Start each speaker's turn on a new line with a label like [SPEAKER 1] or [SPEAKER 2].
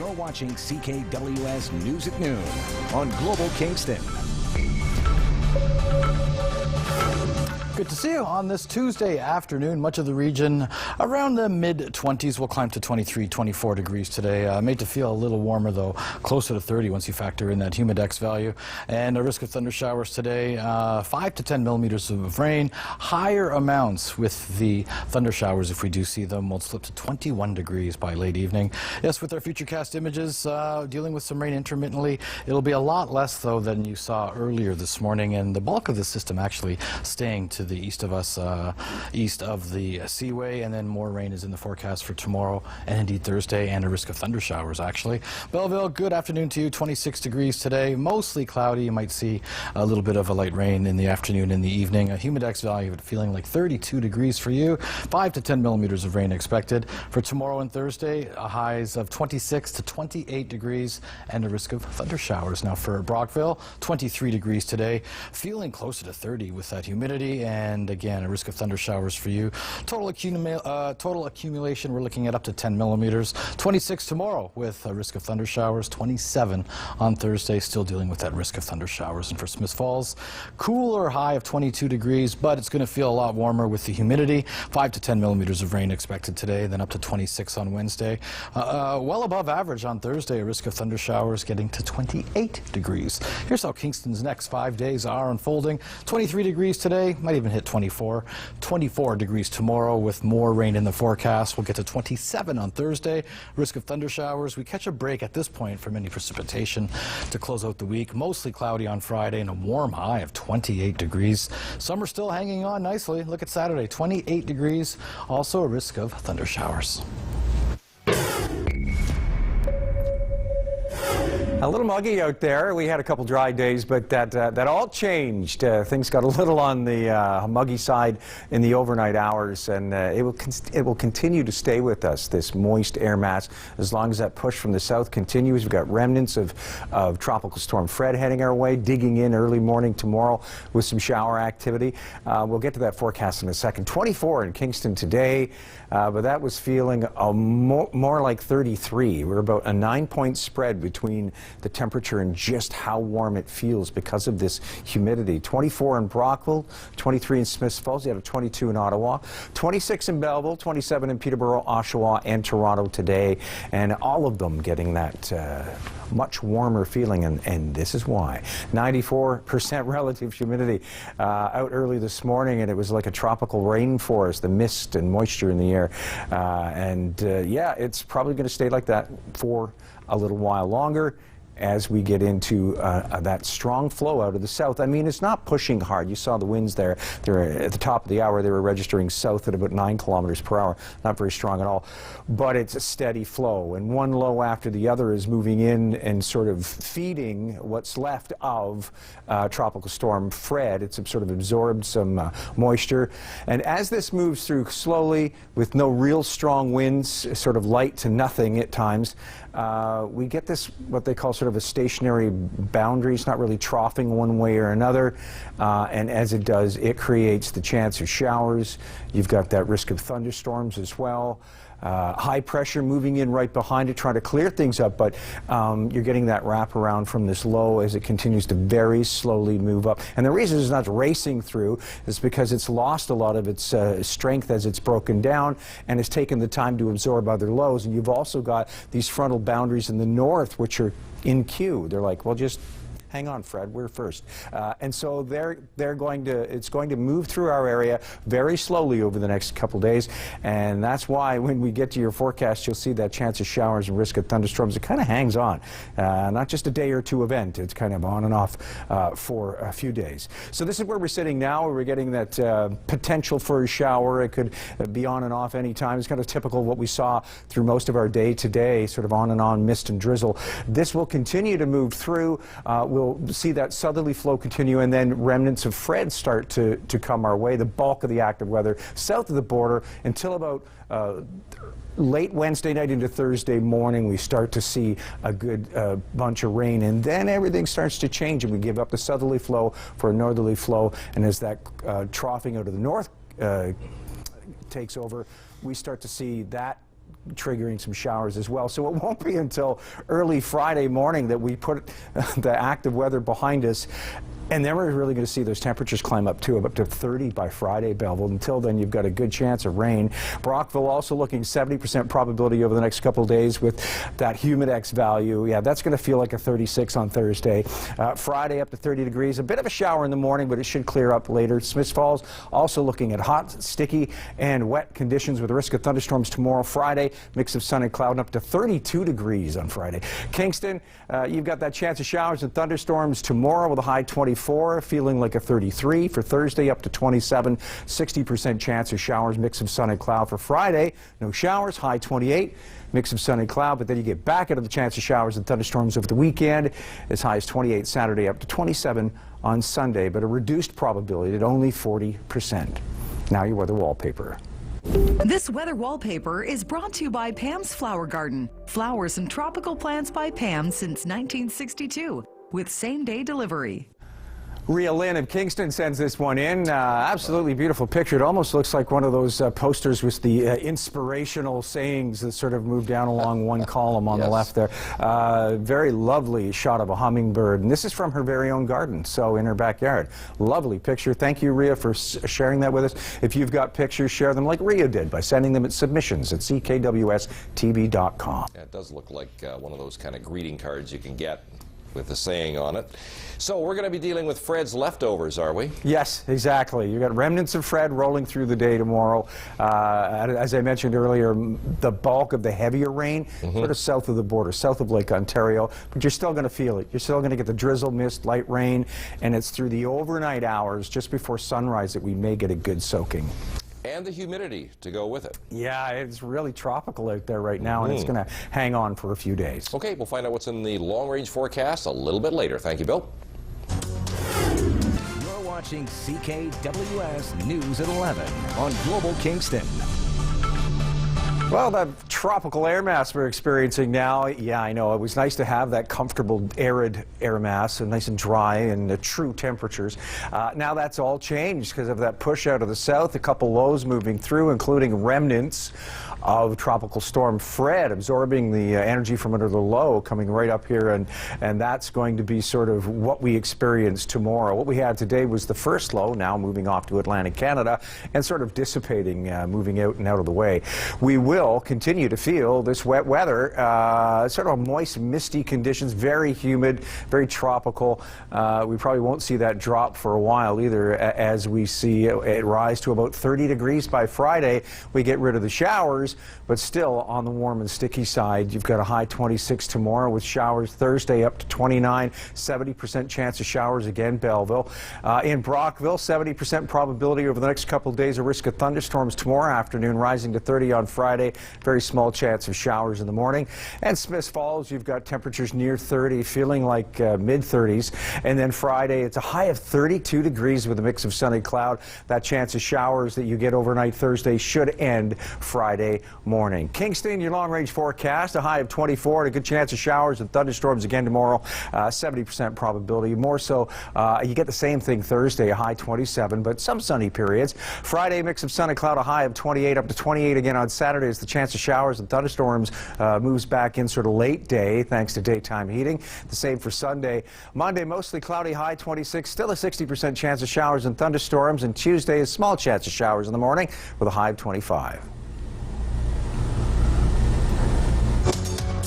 [SPEAKER 1] You're watching CKWS News at Noon on Global Kingston.
[SPEAKER 2] Good to see you on this Tuesday afternoon. Much of the region around the mid-20s. We'll climb to 23, 24 degrees today. Made to feel a little warmer, though, closer to 30 once you factor in that humidex value. And a risk of thunder showers today, 5 to 10 millimeters of rain. Higher amounts with the thunder showers, if we do see them. We'll slip to 21 degrees by late evening. Yes, with our Futurecast images, dealing with some rain intermittently. It'll be a lot less, though, than you saw earlier this morning. And the bulk of the system actually staying to the east of us, east of the Seaway, and then more rain is in the forecast for tomorrow and indeed Thursday, and a risk of thunder showers actually. Belleville, good afternoon to you. 26 degrees today, mostly cloudy. You might see a little bit of a light rain in the afternoon and the evening. A humidex value of it feeling like 32 degrees for you. 5 to 10 millimeters of rain expected for tomorrow and Thursday. Highs of 26 to 28 degrees and a risk of thunder showers. Now for Brockville, 23 degrees today, feeling closer to 30 with that humidity. And again, a risk of thunder showers for you. Total accumulation, we're looking at up to 10 millimeters. 26 tomorrow with a risk of thunder showers. 27 on Thursday, still dealing with that risk of thunder showers. And for Smith Falls, cooler high of 22 degrees, but it's going to feel a lot warmer with the humidity. 5 to 10 millimeters of rain expected today, then up to 26 on Wednesday. Well above average on Thursday, a risk of thunder showers getting to 28 degrees. Here's how Kingston's next 5 days are unfolding. 23 degrees today, might even hit 24. 24 degrees tomorrow with more rain in the forecast. We'll get to 27 on Thursday. Risk of thunder showers. We catch a break at this point from any precipitation to close out the week. Mostly cloudy on Friday and a warm high of 28 degrees. Summer still hanging on nicely. Look at Saturday, 28 degrees. Also a risk of thunder showers.
[SPEAKER 3] A little muggy out there. We had a couple dry days, but that all changed. Things got a little on the muggy side in the overnight hours, and it will continue to stay with us, this moist air mass, as long as that push from the south continues. We've got remnants of Tropical Storm Fred heading our way, digging in early morning tomorrow with some shower activity. We'll get to that forecast in a second. 24 in Kingston today, but that was feeling more like 33. We're about a 9-point spread between the temperature and just how warm it feels because of this humidity. 24 in Brockville, 23 in Smith Falls, you have 22 in Ottawa, 26 in Belleville, 27 in Peterborough, Oshawa, and Toronto today, and all of them getting that much warmer feeling, and this is why. 94% relative humidity out early this morning, and it was like a tropical rainforest, the mist and moisture in the air, yeah, it's probably going to stay like that for a little while longer as we get into that strong flow out of the south. I mean, it's not pushing hard. You saw the winds there. They're at the top of the hour. They were registering south at about 9 kilometers per hour. Not very strong at all. But it's a steady flow. And one low after the other is moving in and sort of feeding what's left of Tropical Storm Fred. It's sort of absorbed some moisture. And as this moves through slowly with no real strong winds, sort of light to nothing at times, we get this, what they call sort of a stationary boundary. It's not really troughing one way or another, and as it does, it creates the chance of showers. You've got that risk of thunderstorms as well. High pressure moving in right behind it, trying to clear things up, but you're getting that wraparound from this low as it continues to very slowly move up. And the reason it's not racing through is because it's lost a lot of its strength as it's broken down and has taken the time to absorb other lows. And you've also got these frontal boundaries in the north, which are in queue. They're like, well, just hang on, Fred, we're first. And so it's going to move through our area very slowly over the next couple days. And that's why when we get to your forecast, you'll see that chance of showers and risk of thunderstorms. It kind of hangs on. Not just a day or two event. It's kind of on and off for a few days. So this is where we're sitting now. We're getting that potential for a shower. It could be on and off any time. It's kind of typical of what we saw through most of our day today, sort of on and on mist and drizzle. This will continue to move through. We'll see that southerly flow continue, and then remnants of Fred start to come our way, the bulk of the active weather south of the border, until about late Wednesday night into Thursday morning. We start to see a good bunch of rain, and then everything starts to change, and we give up the southerly flow for a northerly flow, and as that troughing out of the north takes over, we start to see that triggering some showers as well. So it won't be until early Friday morning that we put the active weather behind us. And then we're really going to see those temperatures climb up to 30 by Friday, Belleville. Until then, you've got a good chance of rain. Brockville also looking 70% probability over the next couple of days with that humidex value. Yeah, that's going to feel like a 36 on Thursday. Friday up to 30 degrees. A bit of a shower in the morning, but it should clear up later. Smiths Falls also looking at hot, sticky, and wet conditions with a risk of thunderstorms tomorrow. Friday, mix of sun and cloud, and up to 32 degrees on Friday. Kingston, you've got that chance of showers and thunderstorms tomorrow with a high 24, feeling like a 33. For Thursday, up to 27, 60% chance of showers, mix of sun and cloud. For Friday, no showers, high 28, mix of sun and cloud, but then you get back into the chance of showers and thunderstorms over the weekend, as high as 28 Saturday, up to 27 on Sunday, but a reduced probability at only 40%. Now your weather wallpaper.
[SPEAKER 4] This weather wallpaper is brought to you by Pam's Flower Garden. Flowers and tropical plants by Pam since 1962, with same-day delivery.
[SPEAKER 3] Rhea Lynn of Kingston sends this one in. Absolutely beautiful picture. It almost looks like one of those posters with the inspirational sayings that sort of move down along one column on the left there. Very lovely shot of a hummingbird. And this is from her very own garden, so in her backyard. Lovely picture. Thank you, Rhea, for sharing that with us. If you've got pictures, share them like Rhea did by sending them at submissions@ckwstv.com.
[SPEAKER 5] Yeah, it does look like one of those kind of greeting cards you can get with the saying on it. So we're going to be dealing with Fred's leftovers, are we?
[SPEAKER 3] Yes, exactly. You've got remnants of Fred rolling through the day tomorrow. As I mentioned earlier, the bulk of the heavier rain sort of south of the border, south of Lake Ontario, but you're still going to feel it. You're still going to get the drizzle, mist, light rain, and it's through the overnight hours just before sunrise that we may get a good soaking.
[SPEAKER 5] And the humidity to go with it.
[SPEAKER 3] Yeah, it's really tropical out there right now, and it's going to hang on for a few days.
[SPEAKER 5] Okay, we'll find out what's in the long-range forecast a little bit later. Thank you, Bill.
[SPEAKER 1] You're watching CKWS News at 11 on Global Kingston.
[SPEAKER 3] Well, the tropical air mass we're experiencing now, yeah, I know. It was nice to have that comfortable, arid air mass, and nice and dry and true temperatures. Now that's all changed because of that push out of the south, a couple lows moving through, including remnants of Tropical Storm Fred absorbing the energy from under the low coming right up here, and that's going to be sort of what we experience tomorrow. What we had today was the first low, now moving off to Atlantic Canada and sort of dissipating, moving out and out of the way. We will continue to feel this wet weather, sort of moist, misty conditions, very humid, very tropical. We probably won't see that drop for a while either, as we see it rise to about 30 degrees by Friday. We get rid of the showers, but still on the warm and sticky side. You've got a high 26 tomorrow with showers Thursday up to 29, 70% chance of showers again, Belleville. In Brockville, 70% probability over the next couple of days, a risk of thunderstorms tomorrow afternoon, rising to 30 on Friday, very small chance of showers in the morning. And Smiths Falls, you've got temperatures near 30, feeling like mid-30s. And then Friday, it's a high of 32 degrees with a mix of sun and cloud. That chance of showers that you get overnight Thursday should end Friday morning. Kingston, your long-range forecast, a high of 24 and a good chance of showers and thunderstorms again tomorrow, 70% probability. More so, you get the same thing Thursday, a high 27, but some sunny periods. Friday, mix of sun and cloud, a high of 28 up to 28 again on Saturday as the chance of showers and thunderstorms moves back in sort of late day thanks to daytime heating. The same for Sunday. Monday, mostly cloudy, high 26, still a 60% chance of showers and thunderstorms, and Tuesday, a small chance of showers in the morning with a high of 25.